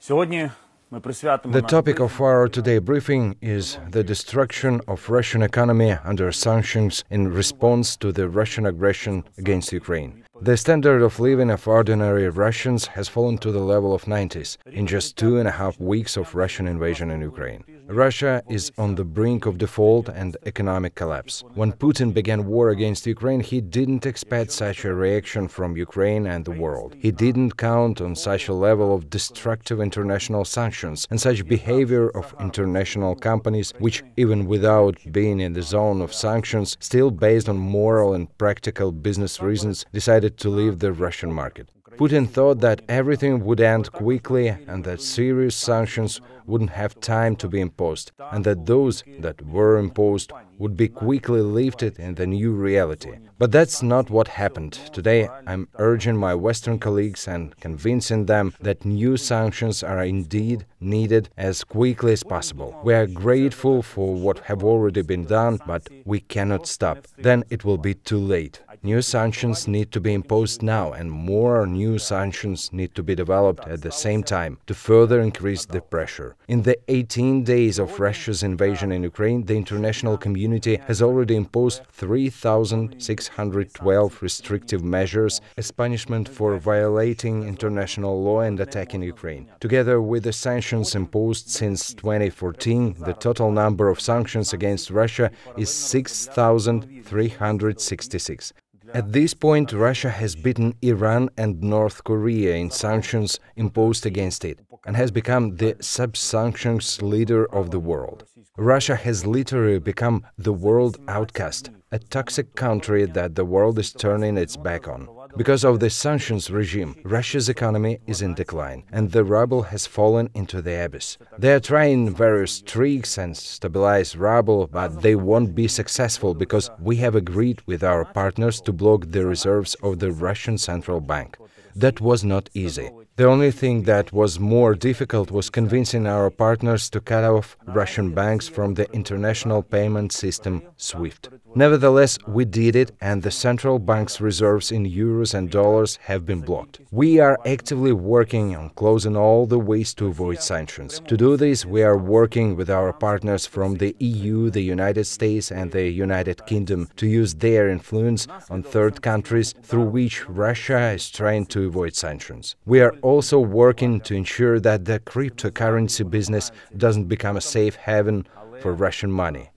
The topic of our today briefing is the destruction of Russian economy under sanctions in response to the Russian aggression against Ukraine. The standard of living of ordinary Russians has fallen to the level of 90s in just 2.5 weeks of Russian invasion in Ukraine. Russia is on the brink of default and economic collapse. When Putin began war against Ukraine, he didn't expect such a reaction from Ukraine and the world. He didn't count on such a level of destructive international sanctions and such behavior of international companies, which, even without being in the zone of sanctions, still based on moral and practical business reasons, decided to leave the Russian market. Putin thought that everything would end quickly and that serious sanctions wouldn't have time to be imposed, and that those that were imposed would be quickly lifted in the new reality. But that's not what happened. Today, I'm urging my Western colleagues and convincing them that new sanctions are indeed needed as quickly as possible. We are grateful for what have already been done, but we cannot stop. Then it will be too late. New sanctions need to be imposed now, and more new sanctions need to be developed at the same time to further increase the pressure. In the 18 days of Russia's invasion in Ukraine, the international community has already imposed 3,612 restrictive measures as punishment for violating international law and attacking Ukraine. Together with the sanctions imposed since 2014, the total number of sanctions against Russia is 6,366. At this point, Russia has beaten Iran and North Korea in sanctions imposed against it and has become the sub-sanctions leader of the world. Russia has literally become the world outcast, a toxic country that the world is turning its back on. Because of the sanctions regime, Russia's economy is in decline, and the ruble has fallen into the abyss. They are trying various tricks and stabilize ruble, but they won't be successful because we have agreed with our partners to block the reserves of the Russian Central Bank. That was not easy. The only thing that was more difficult was convincing our partners to cut off Russian banks from the international payment system SWIFT. Nevertheless, we did it, and the central bank's reserves in euros and dollars have been blocked. We are actively working on closing all the ways to avoid sanctions. To do this, we are working with our partners from the EU, the United States and the United Kingdom to use their influence on third countries through which Russia is trying to avoid sanctions. We are also working to ensure that the cryptocurrency business doesn't become a safe haven for Russian money.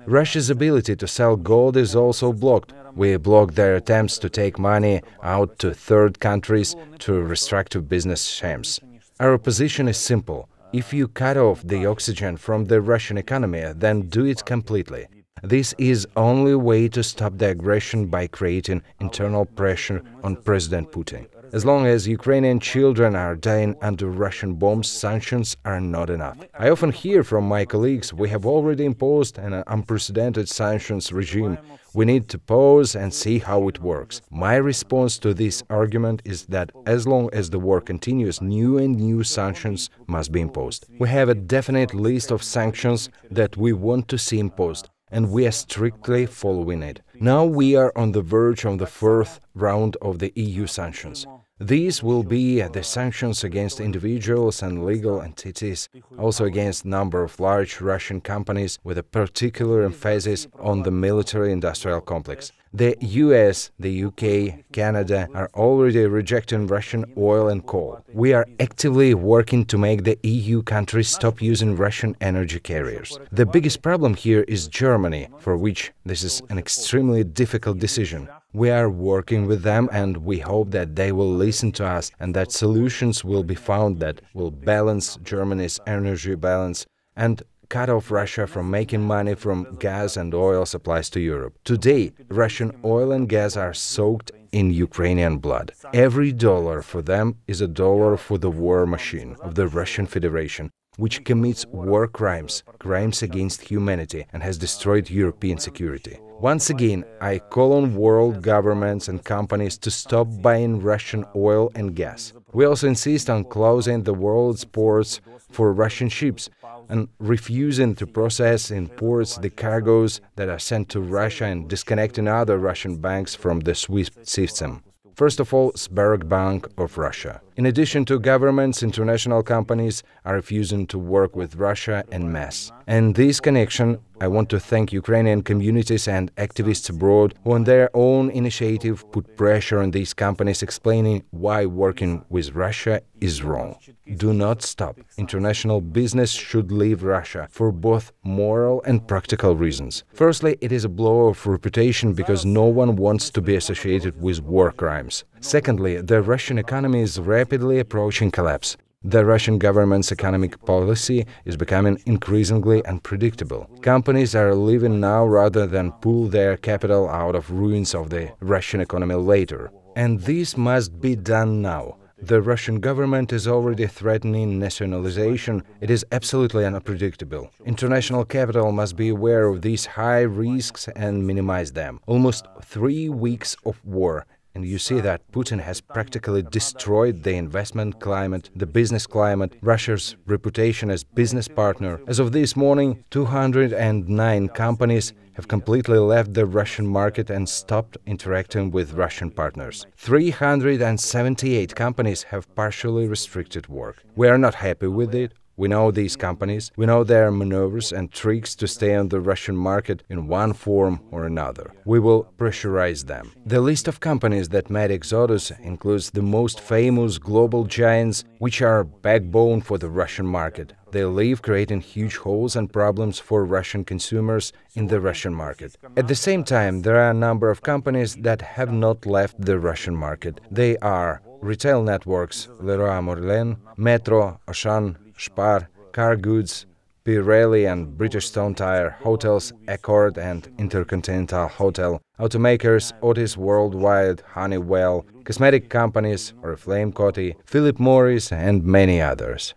Russia's ability to sell gold is also blocked. We block their attempts to take money out to third countries through restrictive business schemes. Our position is simple. If you cut off the oxygen from the Russian economy, then do it completely. This is the only way to stop the aggression by creating internal pressure on President Putin. As long as Ukrainian children are dying under Russian bombs, sanctions are not enough. I often hear from my colleagues, we have already imposed an unprecedented sanctions regime. We need to pause and see how it works. My response to this argument is that as long as the war continues, new sanctions must be imposed. We have a definite list of sanctions that we want to see imposed, and we are strictly following it. Now we are on the verge of the fourth round of the EU sanctions. These will be the sanctions against individuals and legal entities, also against a number of large Russian companies, with a particular emphasis on the military-industrial complex. The US, the UK, Canada are already rejecting Russian oil and coal. We are actively working to make the EU countries stop using Russian energy carriers. The biggest problem here is Germany, for which this is an extremely difficult decision. We are working with them, and we hope that they will listen to us and that solutions will be found that will balance Germany's energy balance and cut off Russia from making money from gas and oil supplies to Europe. Today, Russian oil and gas are soaked in Ukrainian blood. Every dollar for them is a dollar for the war machine of the Russian Federation, which commits war crimes, crimes against humanity, and has destroyed European security. Once again, I call on world governments and companies to stop buying Russian oil and gas. We also insist on closing the world's ports for Russian ships and refusing to process in ports the cargoes that are sent to Russia and disconnecting other Russian banks from the SWIFT system. First of all, Sberbank of Russia. In addition to governments, international companies are refusing to work with Russia en masse. And this connection, I want to thank Ukrainian communities and activists abroad who on their own initiative put pressure on these companies explaining why working with Russia is wrong. Do not stop. International business should leave Russia for both moral and practical reasons. Firstly, it is a blow of reputation because no one wants to be associated with war crimes. Secondly, the Russian economy is rapidly approaching collapse. The Russian government's economic policy is becoming increasingly unpredictable. Companies are leaving now rather than pull their capital out of ruins of the Russian economy later. And this must be done now. The Russian government is already threatening nationalization. It is absolutely unpredictable. International capital must be aware of these high risks and minimize them. Almost 3 weeks of war. And you see that Putin has practically destroyed the investment climate, the business climate, Russia's reputation as business partner. As of this morning, 209 companies have completely left the Russian market and stopped interacting with Russian partners. 378 companies have partially restricted work. We are not happy with it. We know these companies, we know their maneuvers and tricks to stay on the Russian market in one form or another. We will pressurize them. The list of companies that made exodus includes the most famous global giants, which are backbone for the Russian market. They leave, creating huge holes and problems for Russian consumers in the Russian market. At the same time, there are a number of companies that have not left the Russian market. They are retail networks, Leroy Merlin, Metro, Auchan, Spar, Car Goods, Pirelli and British Stone Tire, hotels, Accord and Intercontinental Hotel, automakers, Otis Worldwide, Honeywell, cosmetic companies, Oriflame Coty, Philip Morris and many others.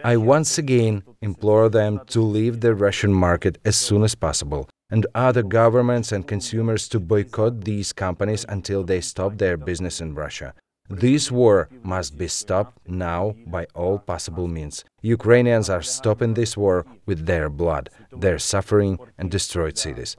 I once again implore them to leave the Russian market as soon as possible, and other governments and consumers to boycott these companies until they stop their business in Russia. This war must be stopped now by all possible means. Ukrainians are stopping this war with their blood, their suffering and destroyed cities.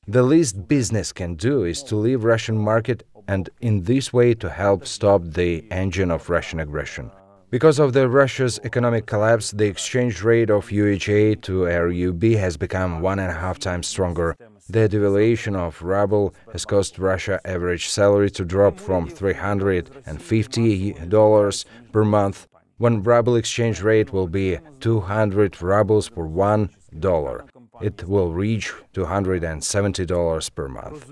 The least business can do is to leave Russian market and in this way to help stop the engine of Russian aggression. Because of the Russia's economic collapse, the exchange rate of UHA to RUB has become 1.5 times stronger. The devaluation of ruble has caused Russia average salary to drop from $350 per month, when ruble exchange rate will be 200 rubles per $1. It will reach $270 per month.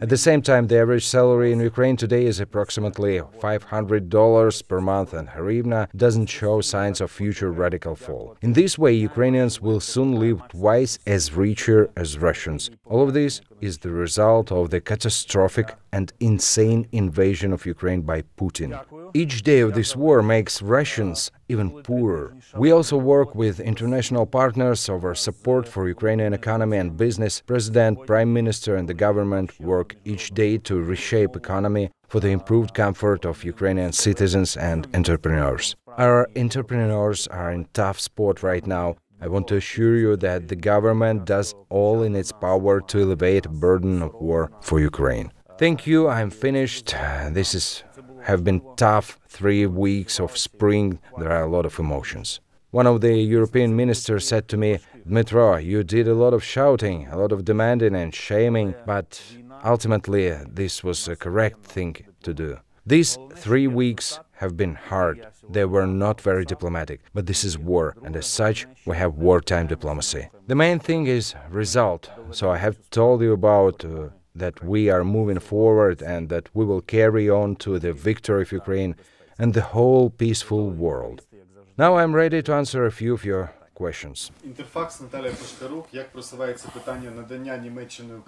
At the same time, the average salary in Ukraine today is approximately $500 per month, and hryvnia doesn't show signs of future radical fall. In this way, Ukrainians will soon live twice as richer as Russians. All of this is the result of the catastrophic and insane invasion of Ukraine by Putin. Each day of this war makes Russians even poorer. We also work with international partners over support for Ukrainian economy and business. President, Prime Minister and the government work each day to reshape economy for the improved comfort of Ukrainian citizens and entrepreneurs. Our entrepreneurs are in tough spot right now. I want to assure you that the government does all in its power to alleviate the burden of war for Ukraine. Thank you, I'm finished. Have been tough 3 weeks of spring. There are a lot of emotions. One of the European ministers said to me, Dmytro, you did a lot of shouting, a lot of demanding and shaming, but ultimately this was a correct thing to do. These 3 weeks have been hard. They were not very diplomatic, but this is war, and as such, we have wartime diplomacy. The main thing is result, so I have told you about that we are moving forward and that we will carry on to the victory of Ukraine and the whole peaceful world. Now I'm ready to answer a few of your questions.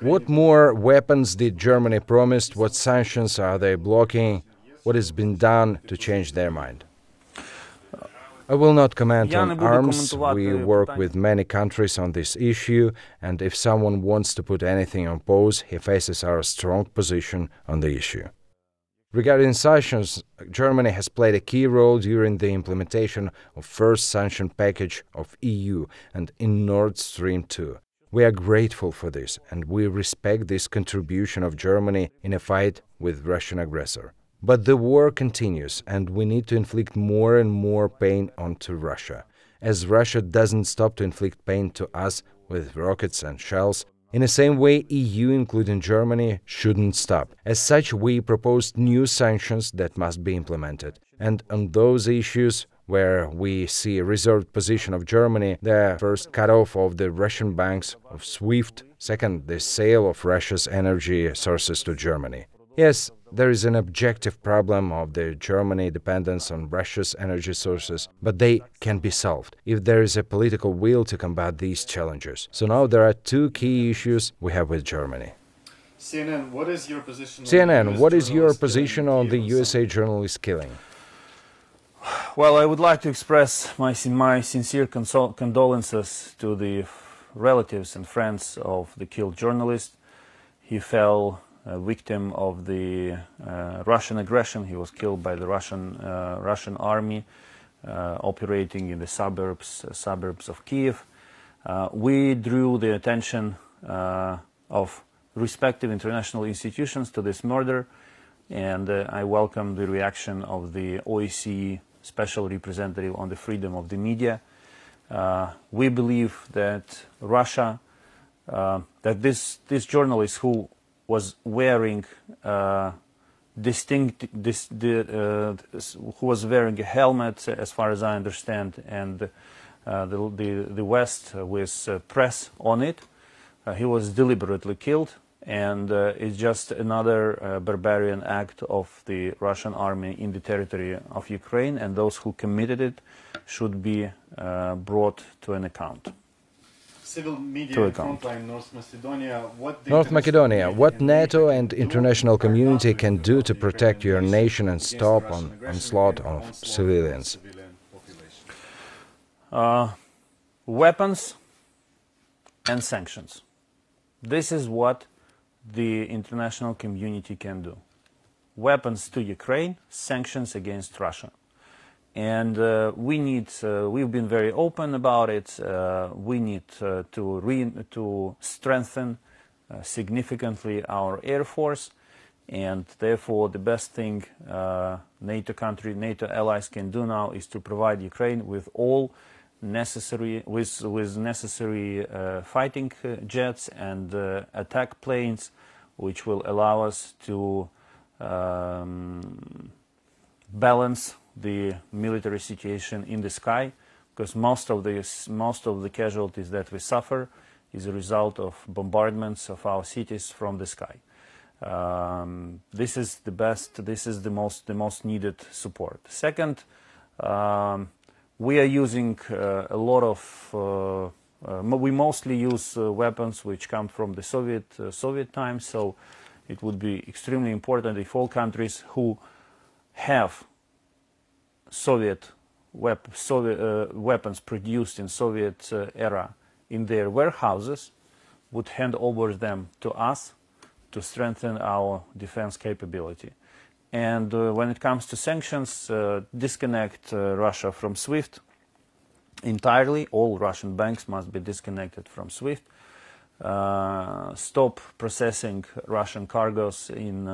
What more weapons did Germany promise? What sanctions are they blocking? What has been done to change their mind? I will not comment on arms. We work with many countries on this issue, and if someone wants to put anything on pause, he faces our strong position on the issue. Regarding sanctions, Germany has played a key role during the implementation of first sanction package of EU and in Nord Stream 2. We are grateful for this, and we respect this contribution of Germany in a fight with Russian aggressor. But the war continues, and we need to inflict more and more pain onto Russia. As Russia doesn't stop to inflict pain to us with rockets and shells, in the same way EU, including Germany, shouldn't stop. As such, we proposed new sanctions that must be implemented. And on those issues where we see a reserved position of Germany, the first cut-off of the Russian banks of SWIFT, second, the sale of Russia's energy sources to Germany. Yes, there is an objective problem of the Germany dependence on Russia's energy sources, but they can be solved if there is a political will to combat these challenges. So now there are two key issues we have with Germany. CNN, what is your position on the USA journalist killing? Well, I would like to express my sincere condolences to the relatives and friends of the killed journalist. He fell a victim of the Russian aggression. He was killed by the Russian army operating in the suburbs of Kiev. We drew the attention of respective international institutions to this murder, and I welcome the reaction of the OSCE Special Representative on the Freedom of the Media. We believe that Russia, that this journalist who was wearing who was wearing a helmet, as far as I understand, and the West with press on it. He was deliberately killed, and it's just another barbarian act of the Russian army in the territory of Ukraine, and those who committed it should be brought to an account. Civil media frontline North Macedonia, what NATO and international community can do to protect your nation and stop onslaught of civilians? Weapons and sanctions. This is what the international community can do. Weapons to Ukraine, sanctions against Russia. And we've been very open about it. We need to strengthen significantly our Air Force, and therefore the best thing NATO allies can do now is to provide Ukraine with all necessary fighting jets and attack planes, which will allow us to balance the military situation in the sky, because most of the casualties that we suffer is a result of bombardments of our cities from the sky. This is the best. This is the most needed support. Second, we are using a lot of. We mostly use weapons which come from the Soviet times. So it would be extremely important if all countries who have Soviet weapons produced in Soviet era in their warehouses would hand over them to us to strengthen our defense capability. And when it comes to sanctions, disconnect Russia from SWIFT entirely. All Russian banks must be disconnected from SWIFT. Stop processing Russian cargoes in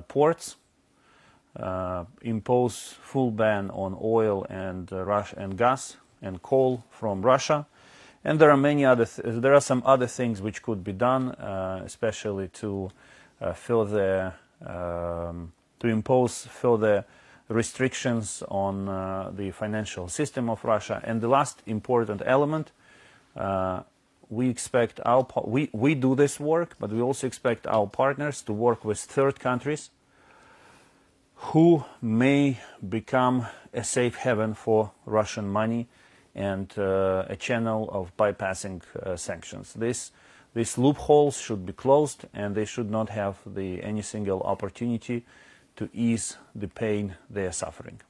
ports. Impose full ban on oil and gas and coal from Russia, and there are many other. There are some other things which could be done, especially to impose further restrictions on the financial system of Russia. And the last important element, we expect we do this work, but we also expect our partners to work with third countries who may become a safe haven for Russian money and a channel of bypassing sanctions. These loopholes should be closed, and they should not have any single opportunity to ease the pain they are suffering.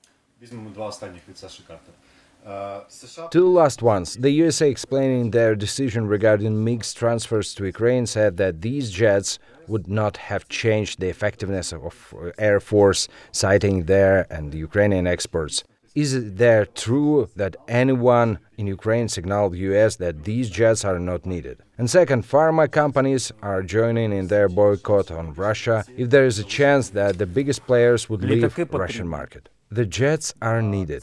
Two last ones. The USA, explaining their decision regarding MiGs transfers to Ukraine, said that these jets would not have changed the effectiveness of Air Force, citing their and the Ukrainian experts. Is it there true that anyone in Ukraine signaled US that these jets are not needed? And second, pharma companies are joining in their boycott on Russia if there is a chance that the biggest players would leave the Russian market. The jets are needed.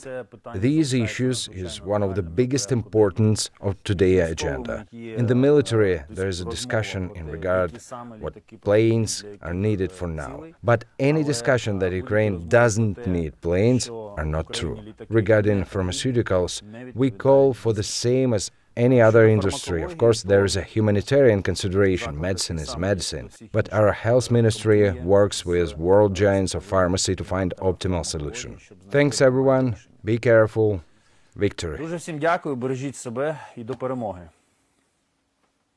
These issues is one of the biggest importance of today's agenda. In the military, there is a discussion in regard what planes are needed for now. But any discussion that Ukraine doesn't need planes are not true. Regarding pharmaceuticals, we call for the same as any other industry. Of course, there is a humanitarian consideration. Medicine is medicine. But our health ministry works with world giants of pharmacy to find optimal solution. Thanks, everyone. Be careful. Victory. Дуже всім дякую, бережіть себе і до перемоги.